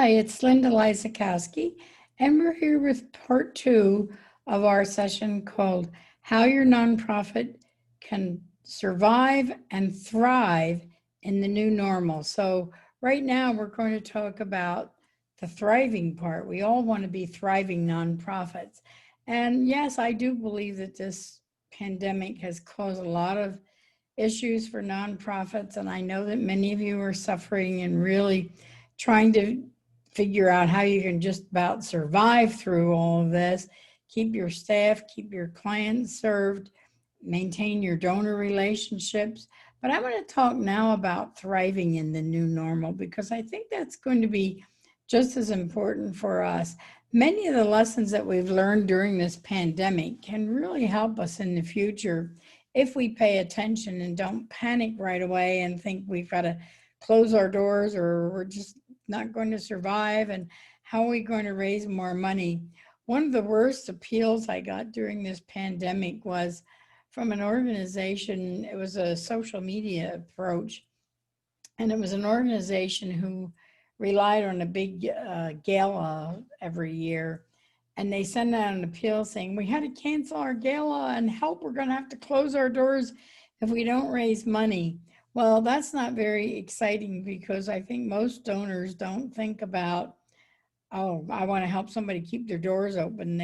Hi, it's Linda Lysakowski, and we're here with part two of our session called How Your Nonprofit Can Survive and Thrive in the New Normal. So, right now, we're going to talk about the thriving part. We all want to be thriving nonprofits. And yes, I do believe that this pandemic has caused a lot of issues for nonprofits, and I know that many of you are suffering and really trying to figure out how you can just about survive through all of this, keep your staff, keep your clients served, maintain your donor relationships. But I want to talk now about thriving in the new normal because I think that's going to be just as important for us. Many of the lessons that we've learned during this pandemic can really help us in the future if we pay attention and don't panic right away and think we've got to close our doors or we're just not going to survive and how are we going to raise more money. One of the worst appeals I got during this pandemic was from an organization. It was a social media approach, and it was an organization who relied on a big gala every year. And they sent out an appeal saying, we had to cancel our gala and help. We're going to have to close our doors if we don't raise money. Well, that's not very exciting because I think most donors don't think about, oh, I want to help somebody keep their doors open.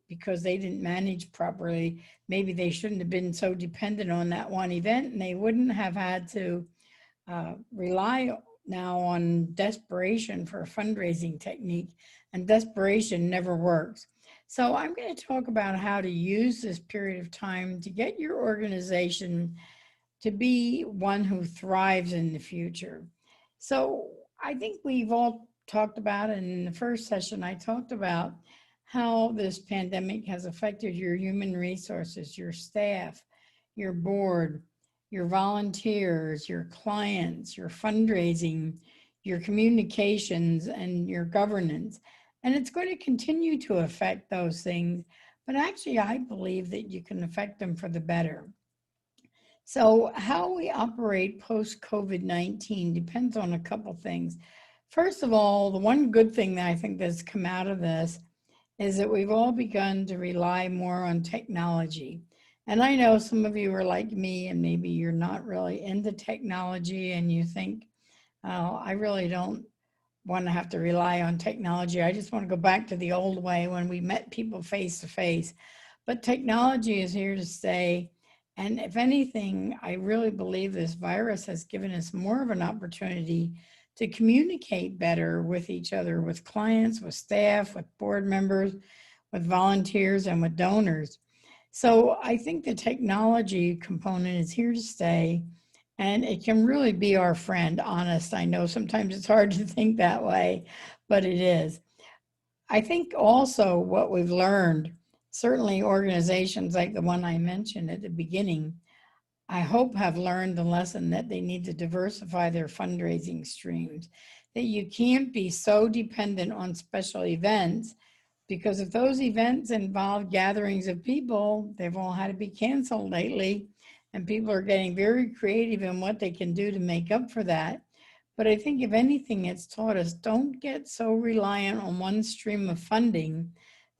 Because they didn't manage properly, maybe they shouldn't have been so dependent on that one event, and they wouldn't have had to rely now on desperation for a fundraising technique, and desperation never works. So I'm going to talk about how to use this period of time to get your organization to be one who thrives in the future. So I think we've all talked about, and in the first session, I talked about how this pandemic has affected your human resources, your staff, your board, your volunteers, your clients, your fundraising, your communications, and your governance. And it's going to continue to affect those things, but actually I believe that you can affect them for the better. So how we operate post-COVID-19 depends on a couple things. First of all, the one good thing that I think that's come out of this is that we've all begun to rely more on technology. And I know some of you are like me, and maybe you're not really into technology and you think, oh, I really don't want to have to rely on technology. I just want to go back to the old way when we met people face to face. But technology is here to stay. And if anything, I really believe this virus has given us more of an opportunity to communicate better with each other, with clients, with staff, with board members, with volunteers, and with donors. So I think the technology component is here to stay, and it can really be our friend. Honest, I know sometimes it's hard to think that way, but it is. I think also what we've learned, certainly organizations like the one I mentioned at the beginning, I hope have learned the lesson that they need to diversify their fundraising streams, that you can't be so dependent on special events, because if those events involve gatherings of people, they've all had to be canceled lately, and people are getting very creative in what they can do to make up for that. But I think if anything, it's taught us don't get so reliant on one stream of funding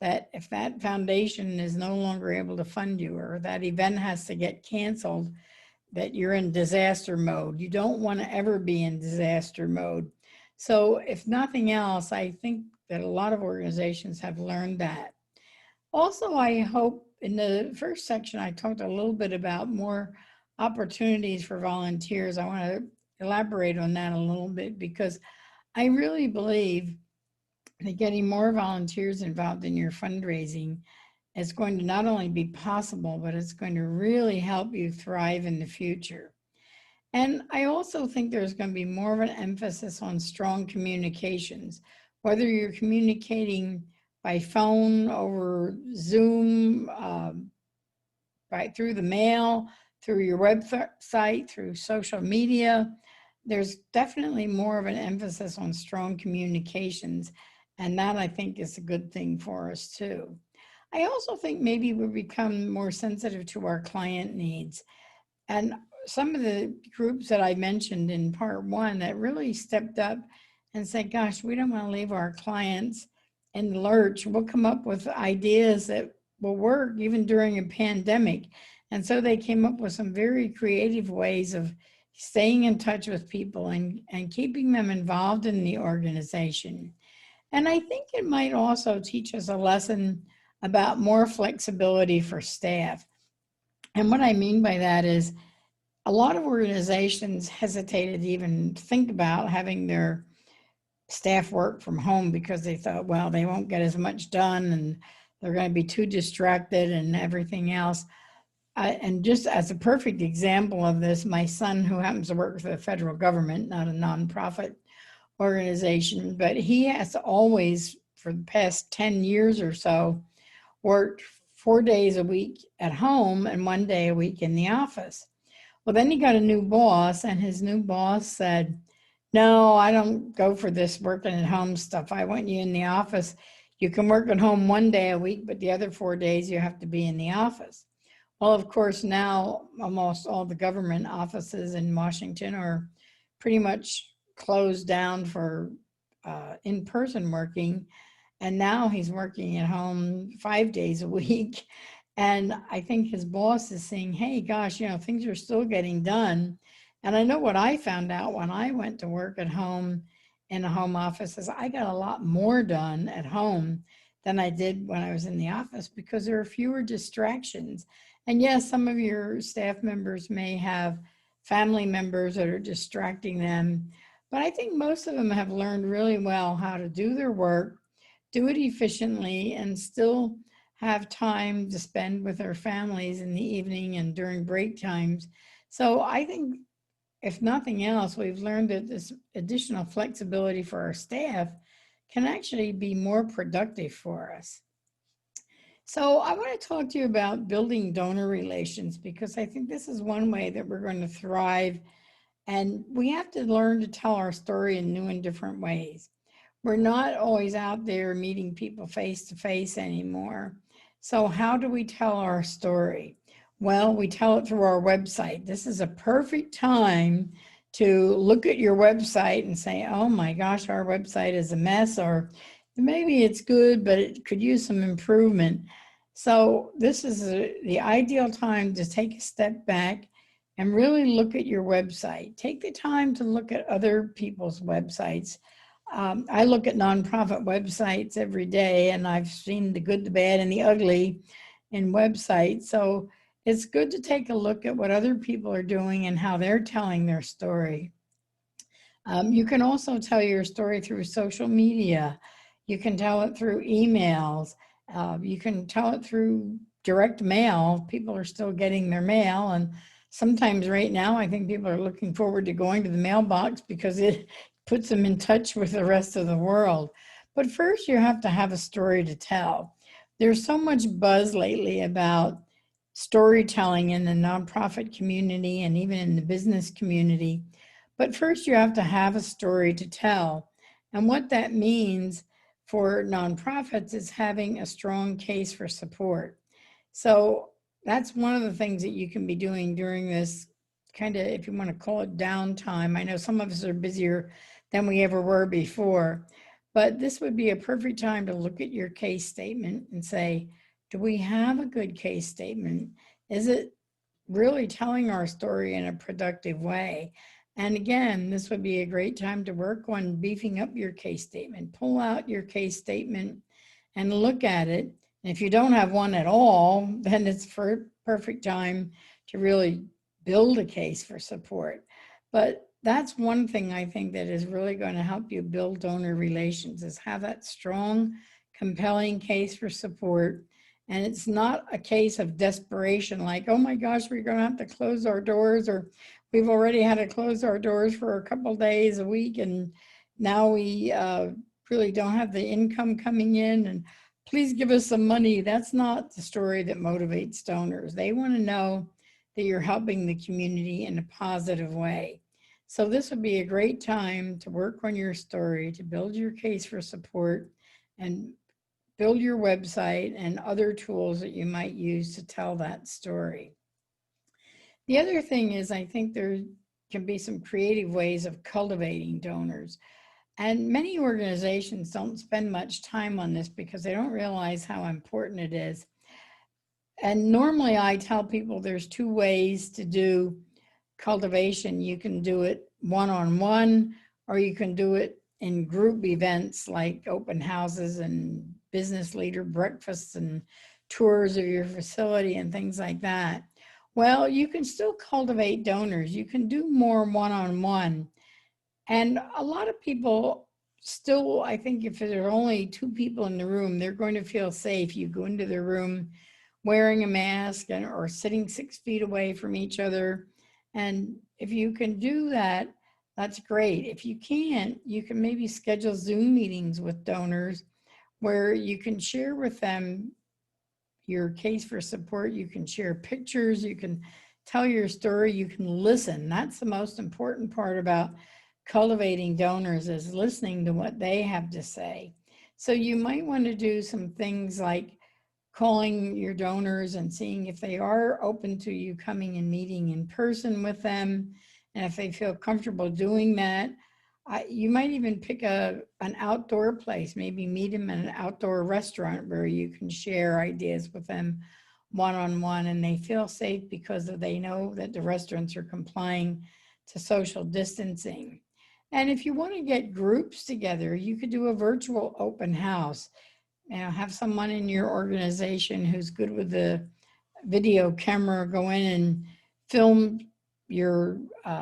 that if that foundation is no longer able to fund you or that event has to get canceled, that you're in disaster mode. You don't want to ever be in disaster mode. So if nothing else, I think that a lot of organizations have learned that. Also, I hope in the first section, I talked a little bit about more opportunities for volunteers. I want to elaborate on that a little bit because I really believe that getting more volunteers involved in your fundraising is going to not only be possible, but it's going to really help you thrive in the future. And I also think there's going to be more of an emphasis on strong communications, whether you're communicating by phone, over Zoom, right through the mail, through your website, through social media. There's definitely more of an emphasis on strong communications, and that I think is a good thing for us too. I also think maybe we become more sensitive to our client needs. And some of the groups that I mentioned in part one that really stepped up and say, gosh, we don't want to leave our clients in the lurch. We'll come up with ideas that will work even during a pandemic. And so they came up with some very creative ways of staying in touch with people and keeping them involved in the organization. And I think it might also teach us a lesson about more flexibility for staff. And what I mean by that is a lot of organizations hesitated to even think about having their staff work from home because they thought, well, they won't get as much done and they're going to be too distracted and everything else. And just as a perfect example of this, my son, who happens to work for the federal government, not a nonprofit organization, but he has always, for the past 10 years or so, worked 4 days a week at home and 1 day a week in the office. Well, then he got a new boss, and his new boss said, no, I don't go for this working at home stuff. I want you in the office. You can work at home 1 day a week, but the other 4 days you have to be in the office. Well, of course, now almost all the government offices in Washington are pretty much closed down for in-person working. And now he's working at home 5 days a week. And I think his boss is saying, hey, gosh, things are still getting done. And I know what I found out when I went to work at home in a home office is I got a lot more done at home than I did when I was in the office because there are fewer distractions. And yes, some of your staff members may have family members that are distracting them, but I think most of them have learned really well how to do their work, do it efficiently, and still have time to spend with their families in the evening and during break times. So I think, if nothing else, we've learned that this additional flexibility for our staff can actually be more productive for us. So I want to talk to you about building donor relations because I think this is one way that we're going to thrive, and we have to learn to tell our story in new and different ways. We're not always out there meeting people face to face anymore. So how do we tell our story? Well, we tell it through our website. This is a perfect time to look at your website and say, oh my gosh, our website is a mess, or maybe it's good, but it could use some improvement. So this is the ideal time to take a step back and really look at your website. Take the time to look at other people's websites. I look at nonprofit websites every day, and I've seen the good, the bad, and the ugly in websites. So it's good to take a look at what other people are doing and how they're telling their story. You can also tell your story through social media. You can tell it through emails. You can tell it through direct mail. People are still getting their mail, and sometimes right now I think people are looking forward to going to the mailbox because it puts them in touch with the rest of the world. But first you have to have a story to tell. There's so much buzz lately about storytelling in the nonprofit community and even in the business community. But first you have to have a story to tell. And what that means for nonprofits is having a strong case for support. So that's one of the things that you can be doing during this kind of, if you want to call it downtime. I know some of us are busier than we ever were before, but this would be a perfect time to look at your case statement and say, do we have a good case statement? Is it really telling our story in a productive way? And again, this would be a great time to work on beefing up your case statement. Pull out your case statement and look at it. And if you don't have one at all, then it's for perfect time to really build a case for support. But that's one thing I think that is really going to help you build donor relations, is have that strong, compelling case for support. And it's not a case of desperation, like, oh my gosh, we're going to have to close our doors, or we've already had to close our doors for a couple days a week, and now we really don't have the income coming in, and please give us some money. That's not the story that motivates donors. They want to know that you're helping the community in a positive way. So this would be a great time to work on your story, to build your case for support, and build your website and other tools that you might use to tell that story. The other thing is, I think there can be some creative ways of cultivating donors. And many organizations don't spend much time on this because they don't realize how important it is. And normally I tell people there's two ways to do cultivation. You can do it one-on-one, or you can do it in group events like open houses and business leader breakfasts and tours of your facility and things like that. Well, you can still cultivate donors. You can do more one-on-one. And a lot of people still, I think if there are only two people in the room, they're going to feel safe. You go into the room wearing a mask or sitting 6 feet away from each other. And if you can do that, that's great. If you can't, you can maybe schedule Zoom meetings with donors where you can share with them your case for support. You can share pictures, you can tell your story, you can listen. That's the most important part about cultivating donors, is listening to what they have to say. So you might want to do some things like calling your donors and seeing if they are open to you coming and meeting in person with them. And if they feel comfortable doing that, you might even pick an outdoor place, maybe meet them in an outdoor restaurant where you can share ideas with them one-on-one, and they feel safe because they know that the restaurants are complying to social distancing. And if you want to get groups together, you could do a virtual open house. Have someone in your organization who's good with the video camera go in and film your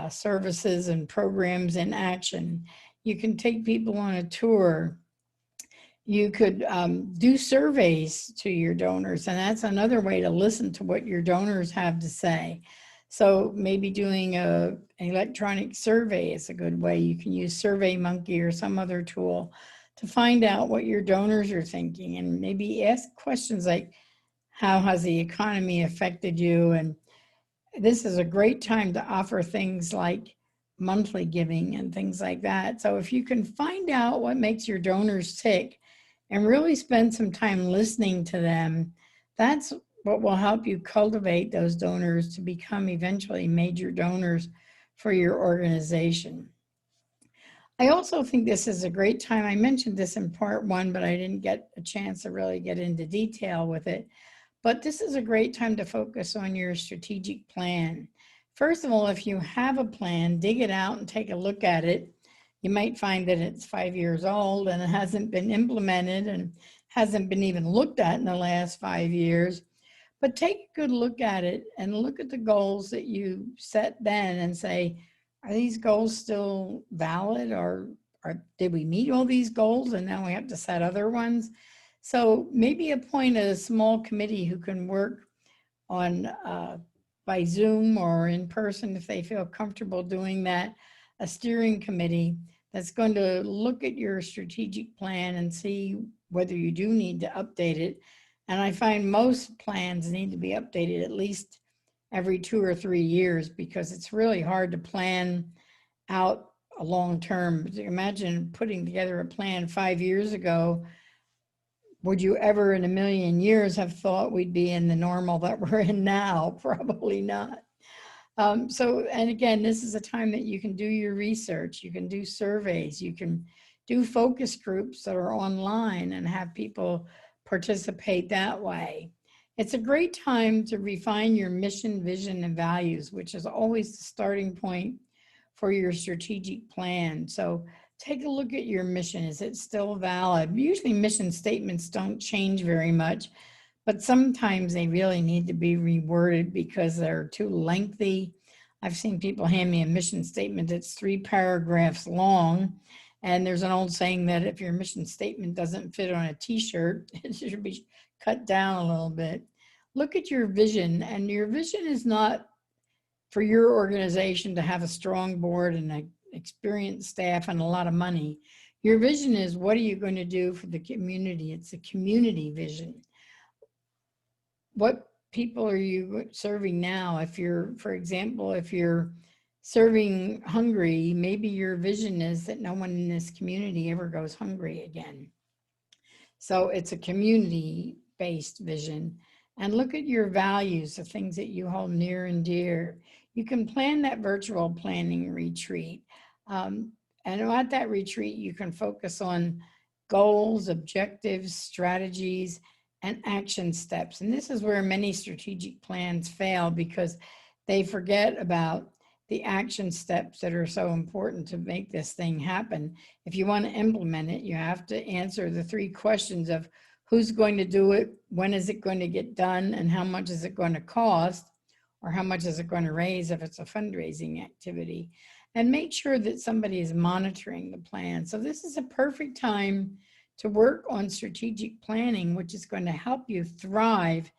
services and programs in action. You can take people on a tour. You could do surveys to your donors, and that's another way to listen to what your donors have to say. So maybe doing an electronic survey is a good way. You can use SurveyMonkey or some other tool to find out what your donors are thinking, and maybe ask questions like, how has the economy affected you? And this is a great time to offer things like monthly giving and things like that. So if you can find out what makes your donors tick and really spend some time listening to them, that's what will help you cultivate those donors to become eventually major donors for your organization. I also think this is a great time. I mentioned this in part one, but I didn't get a chance to really get into detail with it. But this is a great time to focus on your strategic plan. First of all, if you have a plan, dig it out and take a look at it. You might find that it's 5 years old and it hasn't been implemented and hasn't been even looked at in the last 5 years. But take a good look at it and look at the goals that you set then and say, are these goals still valid, or did we meet all these goals and now we have to set other ones? So maybe appoint a small committee who can work on by Zoom or in person if they feel comfortable doing that, a steering committee that's going to look at your strategic plan and see whether you do need to update it. And I find most plans need to be updated at least every 2 or 3 years, because it's really hard to plan out a long term. Imagine putting together a plan 5 years ago. Would you ever in a million years have thought we'd be in the normal that we're in now? Probably not. And again, this is a time that you can do your research, you can do surveys, you can do focus groups that are online and have people participate that way. It's a great time to refine your mission, vision, and values, which is always the starting point for your strategic plan. So take a look at your mission. Is it still valid? Usually mission statements don't change very much, but sometimes they really need to be reworded because they're too lengthy. I've seen people hand me a mission statement that's 3 paragraphs long, and there's an old saying that if your mission statement doesn't fit on a t-shirt, it should be cut down a little bit. Look at your vision, and your vision is not for your organization to have a strong board and an experienced staff and a lot of money. Your vision is, what are you going to do for the community? It's a community vision. What people are you serving now? If you're, for example, if you're serving hungry, maybe your vision is that no one in this community ever goes hungry again. So it's a community-based vision. And look at your values, the things that you hold near and dear. You can plan that virtual planning retreat. And at that retreat, you can focus on goals, objectives, strategies, and action steps. And this is where many strategic plans fail because they forget about the action steps that are so important to make this thing happen. If you want to implement it, you have to answer the 3 questions of who's going to do it, when is it going to get done, and how much is it going to cost, or how much is it going to raise if it's a fundraising activity. And make sure that somebody is monitoring the plan. So this is a perfect time to work on strategic planning, which is going to help you thrive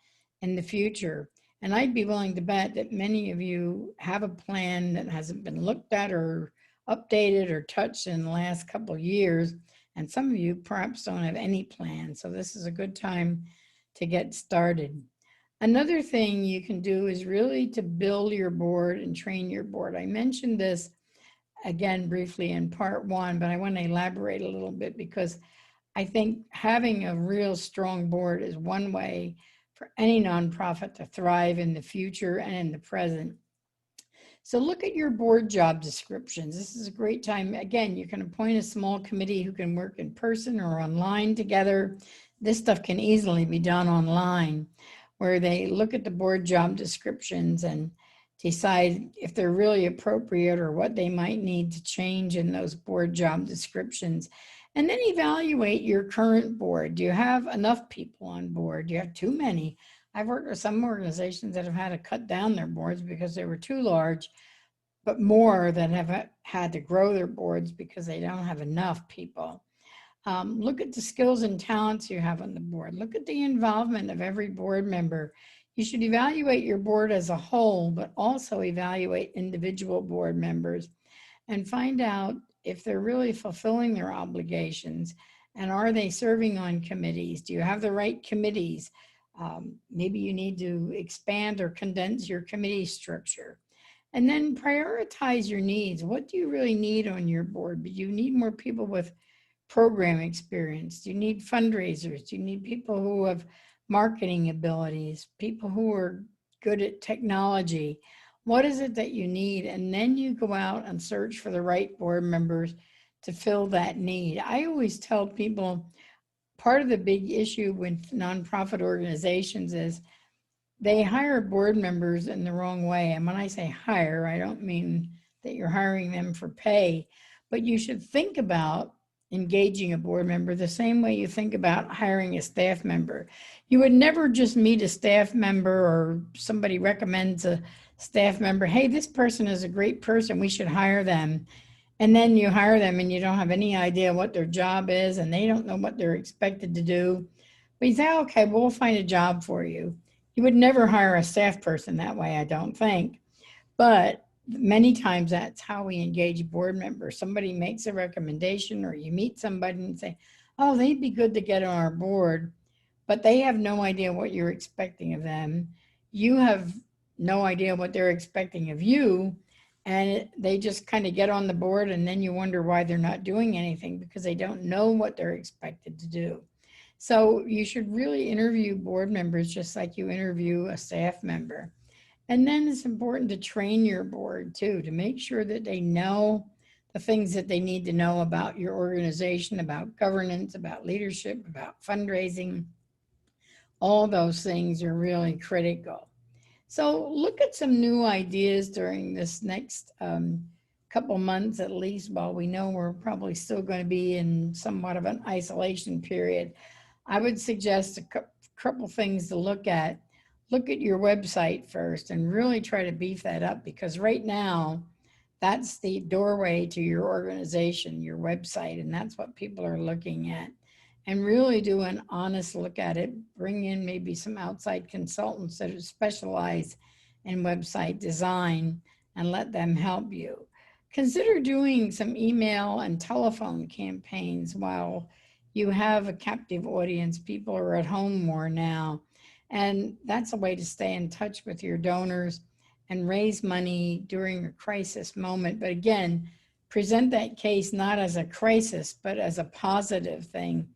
in the future. And I'd be willing to bet that many of you have a plan that hasn't been looked at or updated or touched in the last couple of years. And some of you perhaps don't have any plan. So this is a good time to get started. Another thing you can do is really to build your board and train your board. I mentioned this again briefly in part 1, but I want to elaborate a little bit because I think having a real strong board is one way for any nonprofit to thrive in the future and in the present. So look at your board job descriptions. This is a great time. Again, you can appoint a small committee who can work in person or online together. This stuff can easily be done online, where they look at the board job descriptions and decide if they're really appropriate or what they might need to change in those board job descriptions. And then evaluate your current board. Do you have enough people on board? Do you have too many? I've worked with some organizations that have had to cut down their boards because they were too large, but more that have had to grow their boards because they don't have enough people. Look at the skills and talents you have on the board. Look at the involvement of every board member. You should evaluate your board as a whole, but also evaluate individual board members and find out if they're really fulfilling their obligations and are they serving on committees? Do you have the right committees? Maybe you need to expand or condense your committee structure. And then prioritize your needs. What do you really need on your board? Do you need more people with program experience? Do you need fundraisers? Do you need people who have marketing abilities, people who are good at technology? What is it that you need? And then you go out and search for the right board members to fill that need. I always tell people part of the big issue with nonprofit organizations is they hire board members in the wrong way. And when I say hire, I don't mean that you're hiring them for pay, but you should think about engaging a board member the same way you think about hiring a staff member. You would never just meet a staff member or somebody recommends a staff member, hey, this person is a great person, we should hire them. And then you hire them and you don't have any idea what their job is and they don't know what they're expected to do. But you say, okay, we'll find a job for you. You would never hire a staff person that way, I don't think. But many times that's how we engage board members. Somebody makes a recommendation or you meet somebody and say, oh, they'd be good to get on our board, but they have no idea what you're expecting of them. You have no idea what they're expecting of you. And they just kind of get on the board and then you wonder why they're not doing anything because they don't know what they're expected to do. So you should really interview board members just like you interview a staff member. And then it's important to train your board too, to make sure that they know the things that they need to know about your organization, about governance, about leadership, about fundraising. All those things are really critical. So look at some new ideas during this next couple months at least, while we know we're probably still going to be in somewhat of an isolation period. I would suggest a couple things to look at. Look at your website first and really try to beef that up because right now that's the doorway to your organization, your website, and that's what people are looking at. And really do an honest look at it. Bring in maybe some outside consultants that specialize in website design and let them help you. Consider doing some email and telephone campaigns while you have a captive audience. People are at home more now. And that's a way to stay in touch with your donors and raise money during a crisis moment. But again, present that case not as a crisis, but as a positive thing,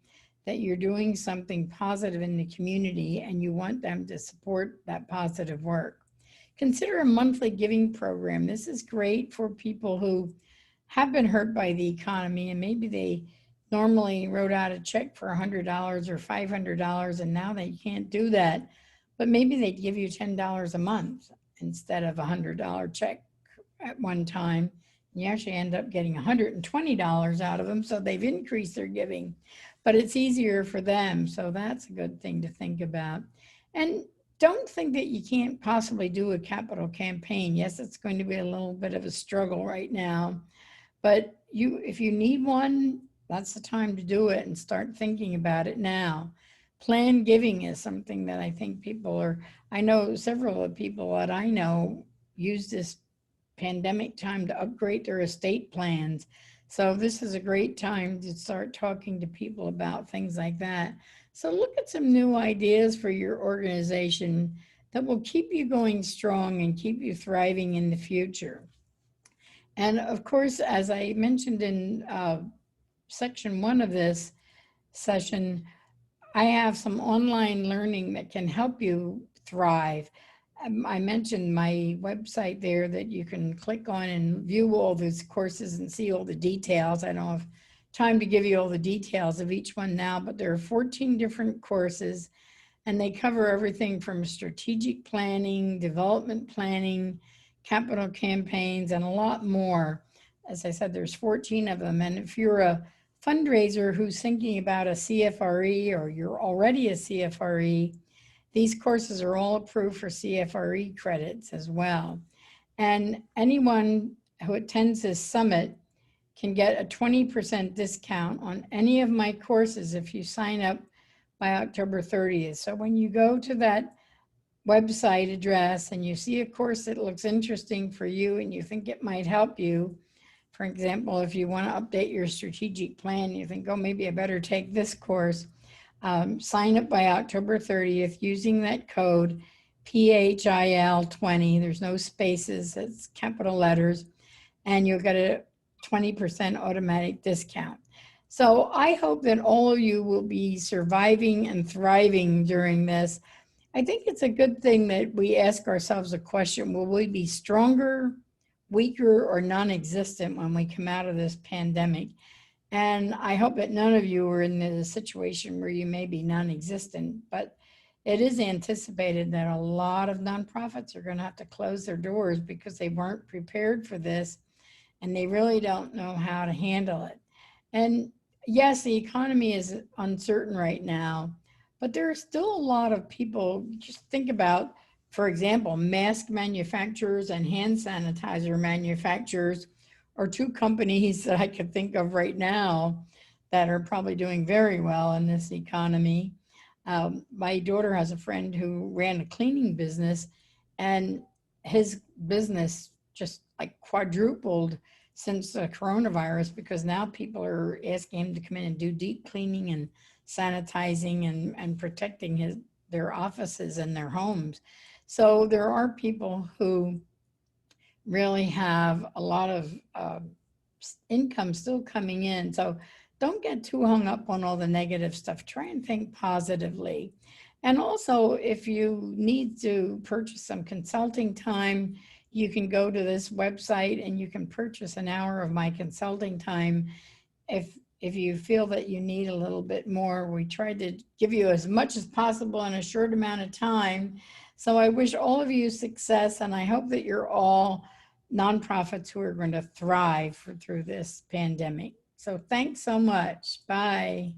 that you're doing something positive in the community and you want them to support that positive work. Consider a monthly giving program. This is great for people who have been hurt by the economy, and maybe they normally wrote out a check for $100 or $500, and now they can't do that. But maybe they'd give you $10 a month instead of a $100 check at one time. You actually end up getting $120 out of them, so they've increased their giving. But it's easier for them, so that's a good thing to think about. And don't think that you can't possibly do a capital campaign. Yes, it's going to be a little bit of a struggle right now, but if you need one, that's the time to do it and start thinking about it now. Planned giving is something that I think I know several of the people that I know use this pandemic time to upgrade their estate plans. So this is a great time to start talking to people about things like that. So look at some new ideas for your organization that will keep you going strong and keep you thriving in the future. And of course, as I mentioned in section 1 of this session, I have some online learning that can help you thrive. I mentioned my website there that you can click on and view all these courses and see all the details. I don't have time to give you all the details of each one now, but there are 14 different courses, and they cover everything from strategic planning, development planning, capital campaigns, and a lot more. As I said, there's 14 of them. And if you're a fundraiser who's thinking about a CFRE, or you're already a CFRE, these courses are all approved for CFRE credits as well. And anyone who attends this summit can get a 20% discount on any of my courses if you sign up by October 30th. So when you go to that website address and you see a course that looks interesting for you and you think it might help you, for example, if you want to update your strategic plan, you think, oh, maybe I better take this course, sign up by October 30th using that code PHIL20. There's no spaces, it's capital letters, and you'll get a 20% automatic discount. So I hope that all of you will be surviving and thriving during this. I think it's a good thing that we ask ourselves a question: will we be stronger, weaker, or non-existent when we come out of this pandemic? And I hope that none of you are in the situation where you may be non-existent, but it is anticipated that a lot of nonprofits are going to have to close their doors because they weren't prepared for this and they really don't know how to handle it. And yes, the economy is uncertain right now, but there are still a lot of people. Just think about, for example, mask manufacturers and hand sanitizer manufacturers are two companies that I could think of right now that are probably doing very well in this economy. My daughter has a friend who ran a cleaning business, and his business just like quadrupled since the coronavirus, because now people are asking him to come in and do deep cleaning and sanitizing and protecting their offices and their homes. So there are people who really have a lot of income still coming in. So don't get too hung up on all the negative stuff. Try and think positively. And also, if you need to purchase some consulting time, you can go to this website and you can purchase an hour of my consulting time. If you feel that you need a little bit more, we try to give you as much as possible in a short amount of time. So I wish all of you success, and I hope that you're all nonprofits who are going to thrive through this pandemic. So thanks so much. Bye.